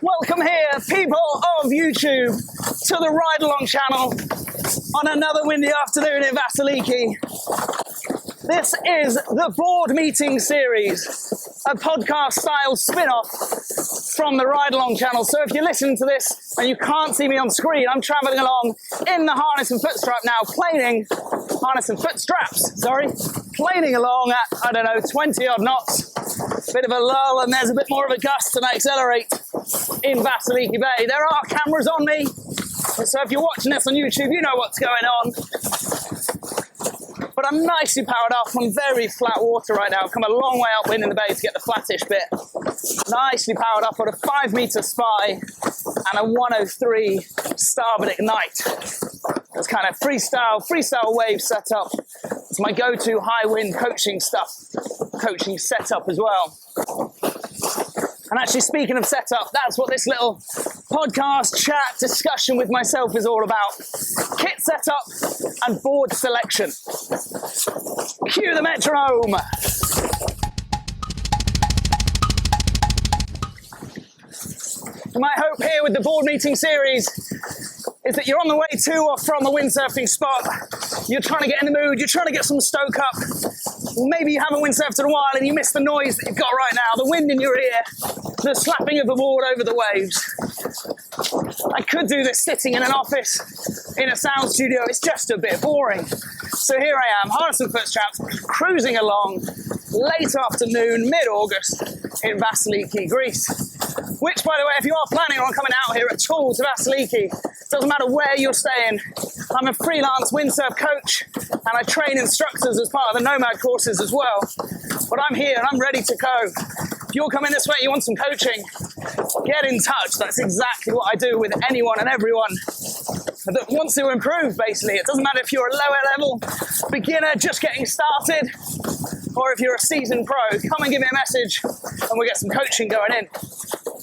Welcome here, people of YouTube, to the Ridealong channel on another windy afternoon in Vassiliki. This is the board meeting series, a podcast-style spin-off from the Ridealong channel. So if you're listening to this and you can't see me on screen, I'm traveling along in the harness and foot strap now, planing along at, I don't know, 20 odd knots. Bit of a lull and there's a bit more of a gust and I accelerate in Vassiliki Bay. There are cameras on me, so if you're watching this on YouTube, you know what's going on. But I'm nicely powered up on very flat water right now. I've come a long way upwind in the bay to get the flattish bit. Nicely powered up on a 5-meter spy and a 103 Starboard Ignite. That's kind of freestyle wave setup. It's my go-to high wind coaching setup as well. And actually, speaking of setup, that's what this little podcast chat discussion with myself is all about. Kit setup and board selection. Cue the metronome. My hope here with the board meeting series is that you're on the way to or from a windsurfing spot. You're trying to get in the mood, you're trying to get some stoke up. Maybe you haven't windsurfed in a while and you miss the noise that you've got right now, the wind in your ear, the slapping of the board over the waves. I could do this sitting in an office, in a sound studio, it's just a bit boring. So here I am, harness and foot straps, cruising along, late afternoon, mid-August, in Vassiliki, Greece. Which, by the way, if you are planning on coming out here at all to Vassiliki, doesn't matter where you're staying, I'm a freelance windsurf coach and I train instructors as part of the Nomad courses as well. But I'm here and I'm ready to go. If you're coming this way, you want some coaching, get in touch. That's exactly what I do with anyone and everyone that wants to improve, basically. It doesn't matter if you're a lower level beginner just getting started or if you're a seasoned pro, come and give me a message and we'll get some coaching going in.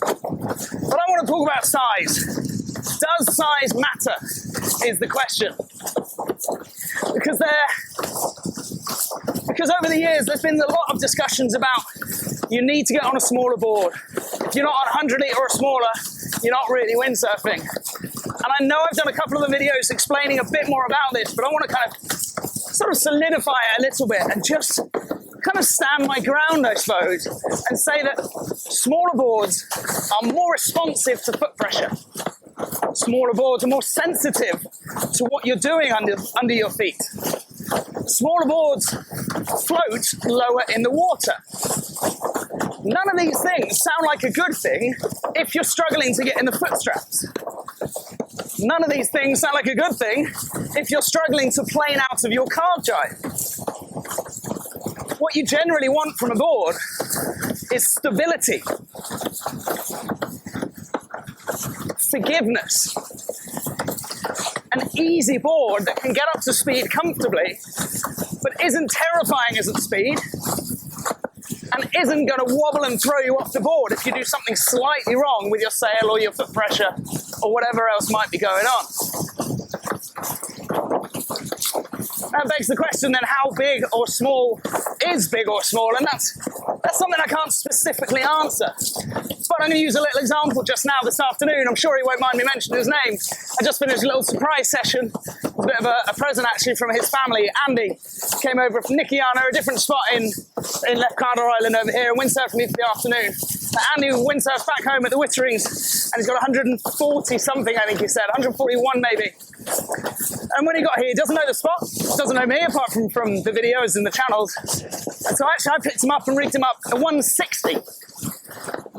But I want to talk about size. Does size matter, is the question. Because over the years, there's been a lot of discussions about you need to get on a smaller board. If you're not on 100 litre or smaller, you're not really windsurfing. And I know I've done a couple of the videos explaining a bit more about this, but I want to kind of sort of solidify it a little bit and just kind of stand my ground, I suppose, and say that smaller boards are more responsive to foot pressure. Smaller boards are more sensitive to what you're doing under your feet. Smaller boards float lower in the water. None of these things sound like a good thing if you're struggling to get in the foot straps. None of these things sound like a good thing if you're struggling to plane out of your carb jibe. What you generally want from a board is stability, forgiveness, an easy board that can get up to speed comfortably, but isn't terrifying as at speed, and isn't going to wobble and throw you off the board if you do something slightly wrong with your sail or your foot pressure or whatever else might be going on. That begs the question then, how big or small is big or small? And that's something I can't specifically answer. But I'm going to use a little example just now this afternoon. I'm sure he won't mind me mentioning his name. I just finished a little surprise session. A bit of a present actually from his family. Andy came over from Nikiana, a different spot in Left Carter Island over here, and windsurfed me for the afternoon. Andy windsurfs back home at the Witterings, and he's got 140 something, I think he said, 141 maybe. And when he got here, he doesn't know the spot, doesn't know me apart from the videos and the channels. And so actually I picked him up and rigged him up at 160.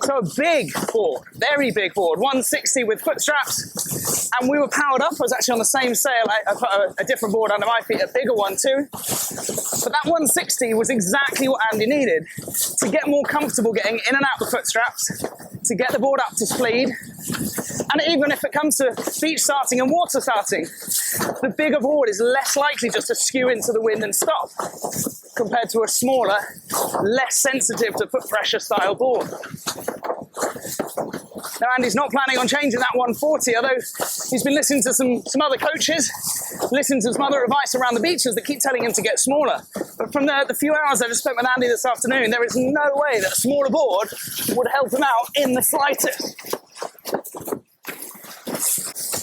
So a big board, very big board, 160 with foot straps. And we were powered up. I was actually on the same sail. I put a different board under my feet, a bigger one too. But that 160 was exactly what Andy needed to get more comfortable getting in and out the foot straps, to get the board up to speed. And even if it comes to beach starting and water starting, the bigger board is less likely just to skew into the wind and stop, compared to a smaller, less sensitive to foot pressure style board. Now Andy's not planning on changing that 140, although he's been listening to some other coaches, listening to some other advice around the beaches that keep telling him to get smaller. But from the few hours I just spent with Andy this afternoon, there is no way that a smaller board would help him out in the slightest.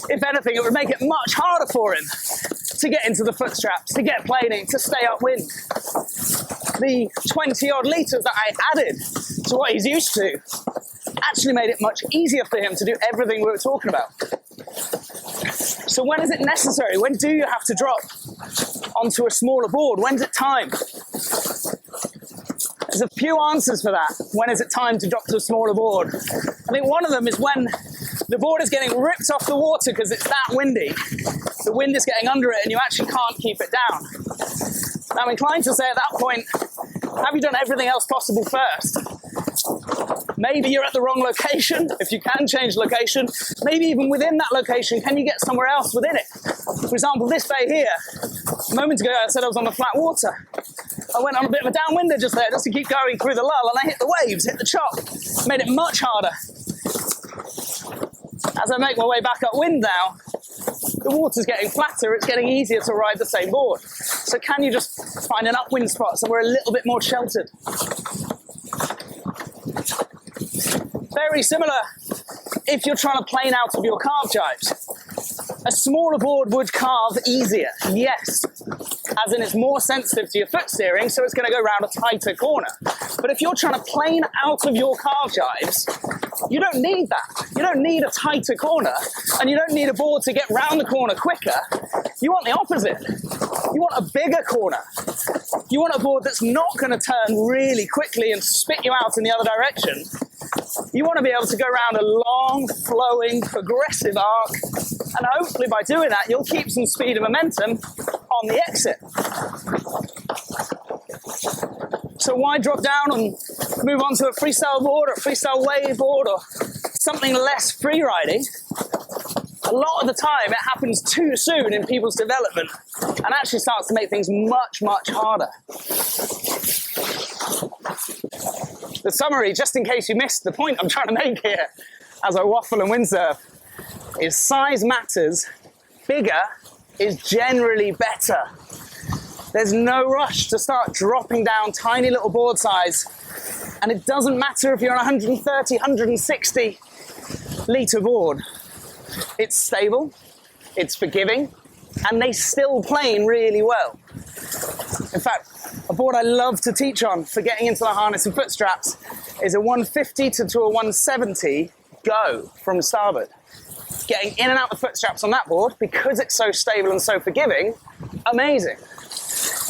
If anything, it would make it much harder for him to get into the foot straps, to get planing, to stay upwind. The 20 odd litres that I added to what he's used to actually made it much easier for him to do everything we were talking about. So when is it necessary? When do you have to drop onto a smaller board? When's it time? There's a few answers for that. When is it time to drop to a smaller board? I think one of them is when the board is getting ripped off the water because it's that windy. The wind is getting under it and you actually can't keep it down. Now, I'm inclined to say at that point, have you done everything else possible first? Maybe you're at the wrong location, if you can change location. Maybe even within that location, can you get somewhere else within it? For example, this bay here, a moment ago I said I was on the flat water. I went on a bit of a downwinder just there, just to keep going through the lull, and I hit the waves, hit the chop. Made it much harder. As I make my way back upwind now, the water's getting flatter, it's getting easier to ride the same board. So can you just find an upwind spot somewhere a little bit more sheltered? Very similar if you're trying to plane out of your carve jibes. A smaller board would carve easier, yes, as in it's more sensitive to your foot steering, so it's going to go around a tighter corner. But if you're trying to plane out of your carve jibes, you don't need that. You don't need a tighter corner, and you don't need a board to get round the corner quicker. You want the opposite. You want a bigger corner. You want a board that's not going to turn really quickly and spit you out in the other direction. You want to be able to go around a long, flowing, progressive arc, and hopefully by doing that, you'll keep some speed and momentum on the exit. So why drop down and move on to a freestyle board or a freestyle wave board or something less free riding? A lot of the time, it happens too soon in people's development and actually starts to make things much, much harder. The summary, just in case you missed the point I'm trying to make here as I waffle and windsurf, is size matters. Bigger is generally better. There's no rush to start dropping down tiny little board size. And it doesn't matter if you're on a 130, 160 litre board. It's stable, it's forgiving, and they still plane really well. In fact, a board I love to teach on for getting into the harness and foot straps is a 150 to a 170 go from Starboard. Getting in and out the foot straps on that board, because it's so stable and so forgiving, amazing.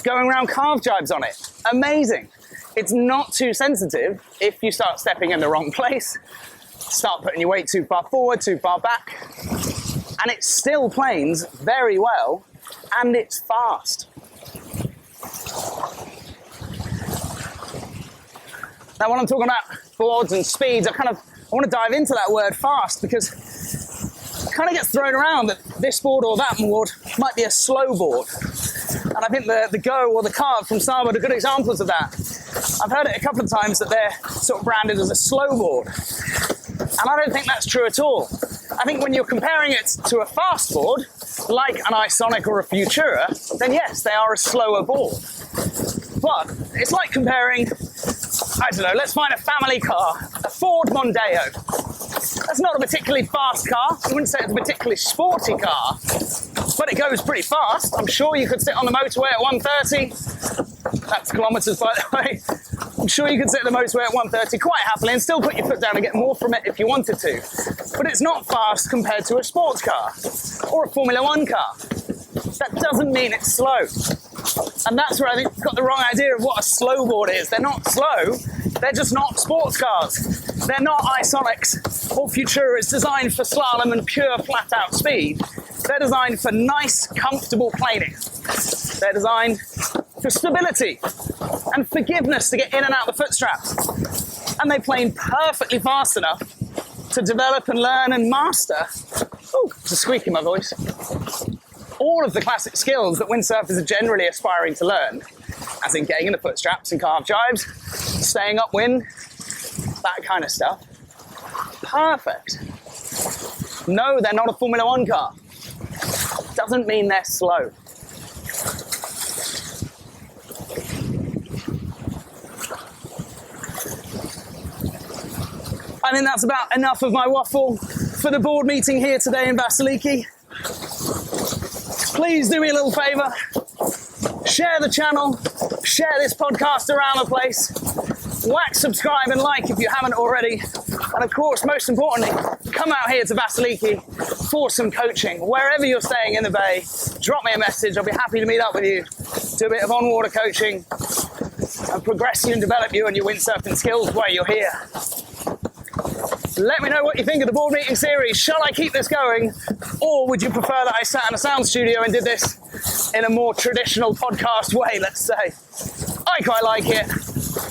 Going around carve jibes on it, amazing. It's not too sensitive if you start stepping in the wrong place, start putting your weight too far forward, too far back, and it still planes very well, and it's fast. Now, when I'm talking about boards and speeds, I want to dive into that word fast, because it kind of gets thrown around that this board or that board might be a slow board. And I think the Go or the Carve from Starboard are good examples of that. I've heard it a couple of times that they're sort of branded as a slow board. And I don't think that's true at all. I think when you're comparing it to a fast board, like an Isonic or a Futura, then yes, they are a slower board. But it's like comparing, I don't know, let's find a family car, a Ford Mondeo. That's not a particularly fast car. I wouldn't say it's a particularly sporty car, but it goes pretty fast. I'm sure you could sit on the motorway at 130. That's kilometres, by the way. I'm sure you could sit on the motorway at 130 quite happily and still put your foot down and get more from it if you wanted to. But it's not fast compared to a sports car or a Formula One car. That doesn't mean it's slow. And that's where I think we've got the wrong idea of what a slow board is. They're not slow, they're just not sports cars. They're not Isonics or Futuras designed for slalom and pure flat out speed. They're designed for nice, comfortable planing. They're designed for stability and forgiveness to get in and out of the foot straps. And they plane perfectly fast enough to develop and learn and master, oh, it's a squeak in my voice, all of the classic skills that windsurfers are generally aspiring to learn, as in getting in the foot straps and carve jibes, staying upwind, that kind of stuff. Perfect. No, they're not a Formula One car. Doesn't mean they're slow. I think that's about enough of my waffle for the board meeting here today in Vassiliki. Please do me a little favour. Share the channel, share this podcast around the place, whack subscribe and like if you haven't already, and of course, most importantly, come out here to Vassiliki for some coaching. Wherever you're staying in the bay, drop me a message, I'll be happy to meet up with you, do a bit of on-water coaching, and progress you and develop you and your windsurfing skills while you're here. Let me know what you think of the board meeting series. Shall I keep this going? Or would you prefer that I sat in a sound studio and did this in a more traditional podcast way, let's say? I quite like it.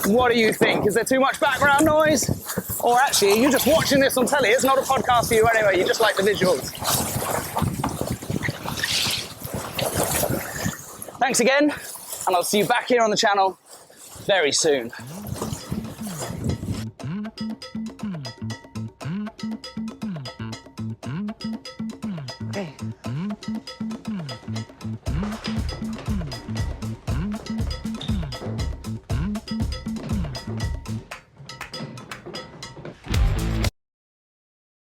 What do you think? Is there too much background noise? Or actually, you're just watching this on telly. It's not a podcast for you anyway. You just like the visuals. Thanks again. And I'll see you back here on the channel very soon. Okay.